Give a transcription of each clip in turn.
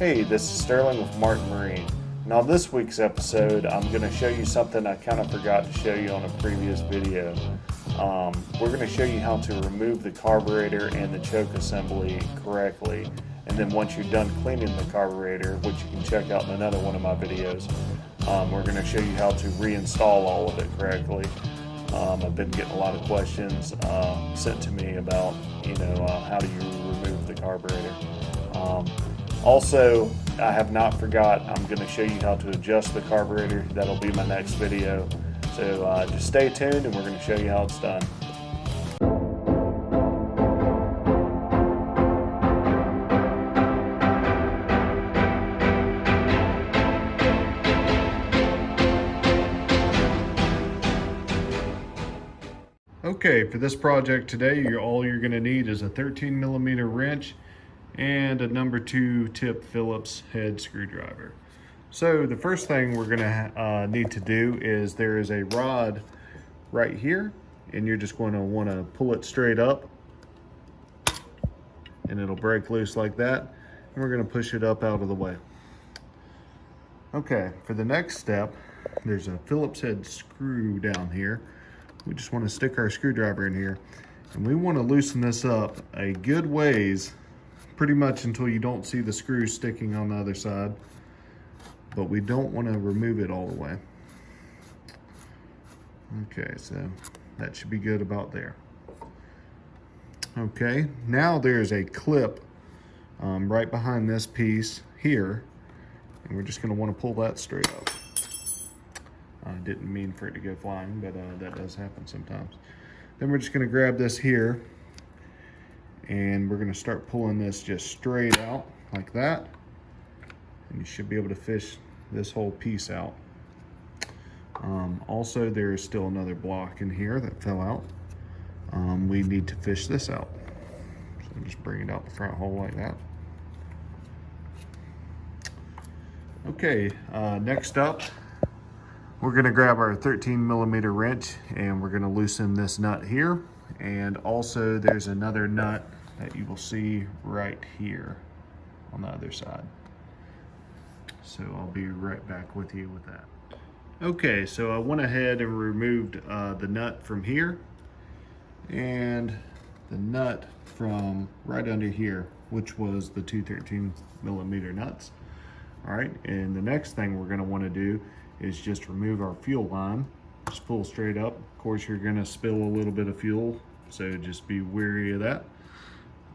Hey, this is Sterling with Martin Marine. And on this week's episode, I'm going to show you something I kind of forgot to show you on a previous video. We're going to show you how to remove the carburetor and the choke assembly correctly. And then once you're done cleaning the carburetor, which you can check out in another one of my videos, we're going to show you how to reinstall all of it correctly. I've been getting a lot of questions sent to me about, how do you remove the carburetor. Also, I have not forgot, I'm going to show you how to adjust the carburetor. That'll be my next video. So just stay tuned and we're going to show you how it's done. Okay, for this project today, all you're going to need is a 13mm wrench and a number 2 tip Phillips head screwdriver. So the first thing we're gonna need to do is there is a rod right here, and you're just going to want to pull it straight up and it'll break loose like that, and we're going to push it up out of the way. Okay, for the next step, there's a Phillips head screw down here. We just want to stick our screwdriver in here, and we want to loosen this up a good ways, pretty much until you don't see the screw sticking on the other side, but we don't want to remove it all the way. Okay, so that should be good about there. Okay, now there's a clip right behind this piece here, and we're just going to want to pull that straight up. I didn't mean for it to go flying, but that does happen sometimes. Then we're just going to grab this here, and we're going to start pulling this just straight out like that, and you should be able to fish this whole piece out. Also, there is still another block in here that fell out. We need to fish this out, so just bring it out the front hole like that. Okay, next up, we're going to grab our 13mm wrench and we're going to loosen this nut here. And also there's another nut that you will see right here on the other side. So I'll be right back with you with that. Okay, so I went ahead and removed the nut from here and the nut from right under here, which was the two 13mm nuts. All right, and the next thing we're going to want to do is just remove our fuel line. Just pull straight up. Of course, you're going to spill a little bit of fuel, so just be wary of that.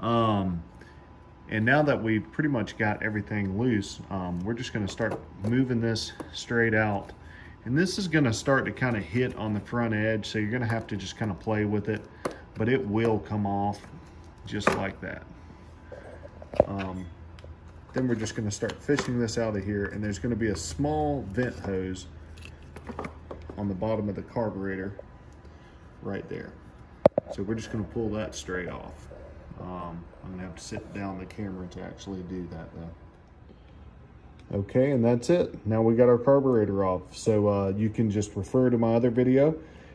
And now that we've pretty much got everything loose, we're just going to start moving this straight out. And this is going to start to kind of hit on the front edge, so you're going to have to just kind of play with it, but it will come off just like that. Then we're just going to start fishing this out of here, and there's going to be a small vent hose on the bottom of the carburetor right there. So we're just going to pull that straight off. I'm going to have to sit down the camera to actually do that though. Okay, and that's it. Now we got our carburetor off. So you can just refer to my other video,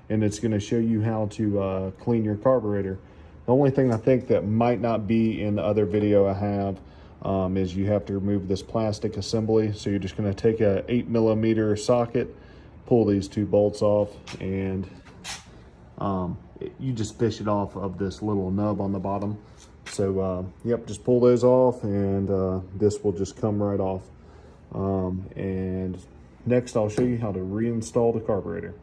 and it's going to show you how to clean your carburetor. The only thing I think that might not be in the other video I have is you have to remove this plastic assembly. So you're just going to take a 8mm socket, pull these 2 bolts off, and you just fish it off of this little nub on the bottom. So yep, just pull those off, and this will just come right off. And next I'll show you how to reinstall the carburetor.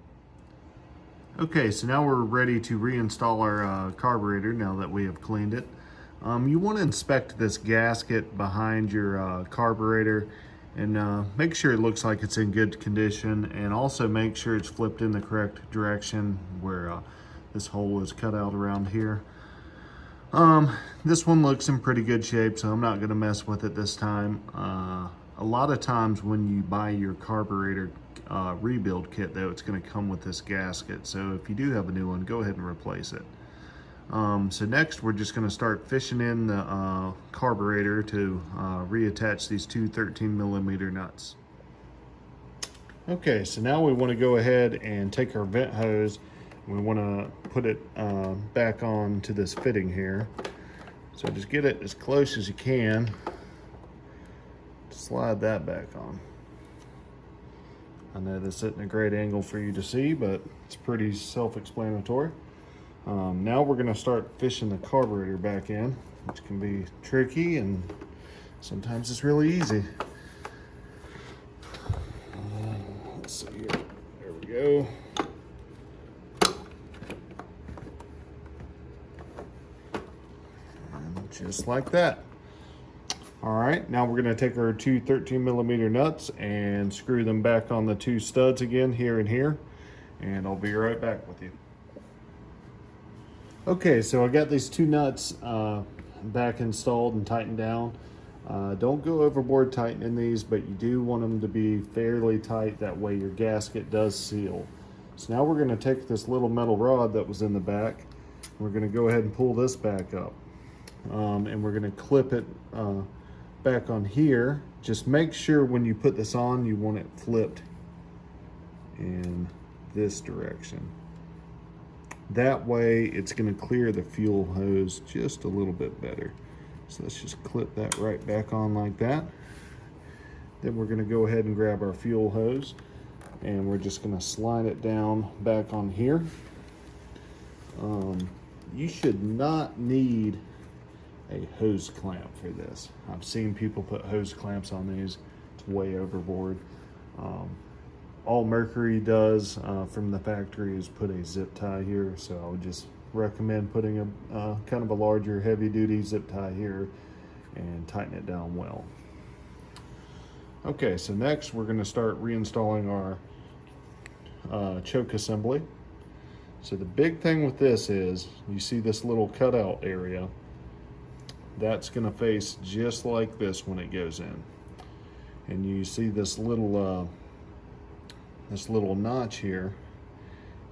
Okay, so now we're ready to reinstall our carburetor now that we have cleaned it. You want to inspect this gasket behind your carburetor and make sure it looks like it's in good condition, and also make sure it's flipped in the correct direction where this hole is cut out around here. This one looks in pretty good shape, so I'm not going to mess with it this time. A lot of times when you buy your carburetor rebuild kit though, it's going to come with this gasket, so if you do have a new one, go ahead and replace it. So next we're just going to start fishing in the carburetor to reattach these 2 13mm nuts. Okay, so now we want to go ahead and take our vent hose. We want to put it back on to this fitting here. So just get it as close as you can slide that back on. I know this isn't a great angle for you to see, but it's pretty self-explanatory. Now we're going to start fishing the carburetor back in, which can be tricky and sometimes it's really easy. Let's see here. There we go. And just like that. All right, now we're going to take our two 13mm nuts and screw them back on the two studs again, here and here, and I'll be right back with you. Okay, so I got these two nuts back installed and tightened down. Don't go overboard tightening these, but you do want them to be fairly tight, that way your gasket does seal. So now we're going to take this little metal rod that was in the back, we're going to go ahead and pull this back up, and we're going to clip it back on here. Just make sure when you put this on, you want it flipped in this direction. That way it's going to clear the fuel hose just a little bit better. So let's just clip that right back on like that. Then we're going to go ahead and grab our fuel hose and we're just going to slide it down back on here. You should not need a hose clamp for this. I've seen people put hose clamps on these. It's way overboard. All Mercury does from the factory is put a zip tie here, so I would just recommend putting a kind of a larger heavy duty zip tie here and tighten it down well. Okay, so next we're going to start reinstalling our choke assembly. So the big thing with this is, you see this little cutout area, that's going to face just like this when it goes in. And you see this little notch here.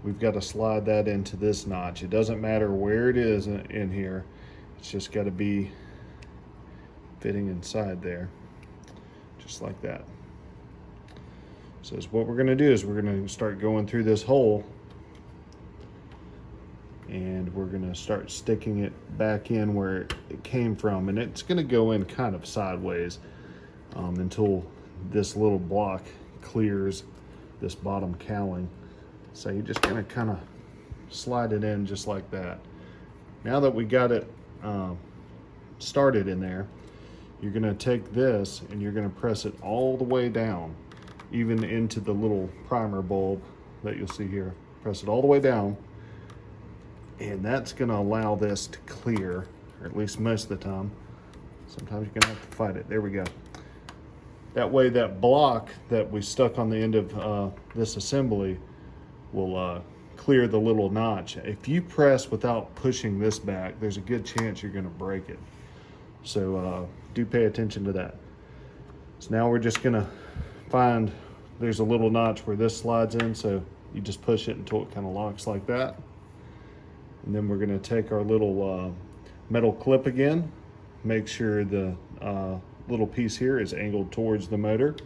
We've got to slide that into this notch. It doesn't matter where it is in here. It's just got to be fitting inside there, just like that. So what we're going to do is we're going to start going through this hole, and we're going to start sticking it back in where it came from, and it's going to go in kind of sideways until this little block clears this bottom cowling. So you're just going to kind of slide it in just like that. Now that we got it started in there, you're going to take this and you're going to press it all the way down, even into the little primer bulb that you'll see here. Press it all the way down, and that's going to allow this to clear, or at least most of the time. Sometimes you're going to have to fight it. There we go. That way that block that we stuck on the end of this assembly will clear the little notch. If you press without pushing this back, there's a good chance you're going to break it. So do pay attention to that. So now we're just going to find, there's a little notch where this slides in, so you just push it until it kind of locks like that. And then we're going to take our little metal clip again, make sure the little piece here is angled towards the motor,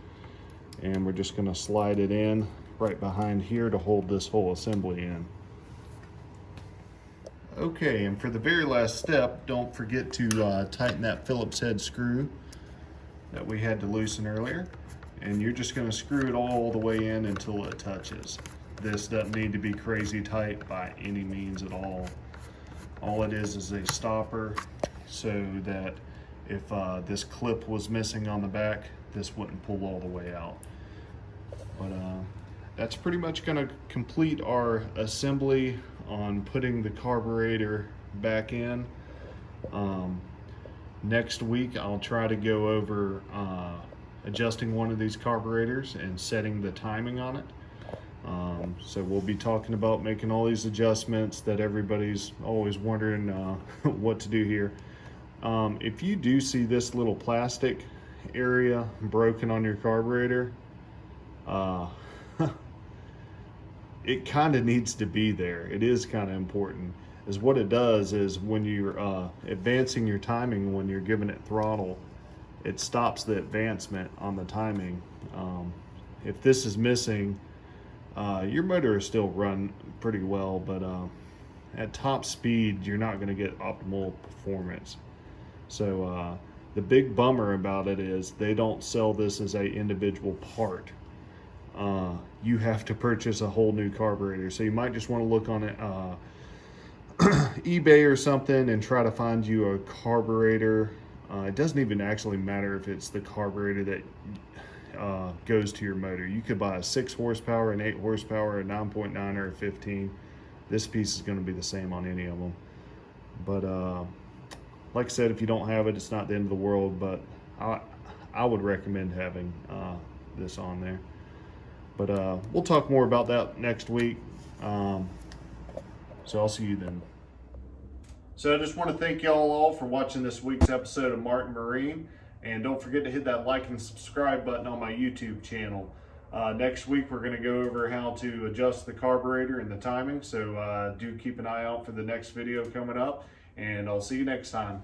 and we're just going to slide it in right behind here to hold this whole assembly in. Okay, and for the very last step, don't forget to tighten that Phillips head screw that we had to loosen earlier, and you're just going to screw it all the way in until it touches. This doesn't need to be crazy tight by any means at all. All it is a stopper so that if this clip was missing on the back, this wouldn't pull all the way out. But that's pretty much going to complete our assembly on putting the carburetor back in. Next week I'll try to go over adjusting one of these carburetors and setting the timing on it. So we'll be talking about making all these adjustments that everybody's always wondering what to do here. If you do see this little plastic area broken on your carburetor, it kind of needs to be there. It is kind of important. Is what it does is when you're advancing your timing, when you're giving it throttle, it stops the advancement on the timing. If this is missing, your motor will still run pretty well, but at top speed, you're not going to get optimal performance. So The big bummer about it is they don't sell this as a individual part. You have to purchase a whole new carburetor. So you might just want to look on it, eBay or something, and try to find you a carburetor. It doesn't even actually matter if it's the carburetor that goes to your motor. You could buy a 6 horsepower, an 8 horsepower, a 9.9, or a 15. This piece is going to be the same on any of them. But like I said, if you don't have it, it's not the end of the world, but I would recommend having this on there. But we'll talk more about that next week. So I'll see you then. So I just want to thank y'all all for watching this week's episode of Martin Marine. And don't forget to hit that like and subscribe button on my YouTube channel. Next week, we're going to go over how to adjust the carburetor and the timing. So do keep an eye out for the next video coming up. And I'll see you next time.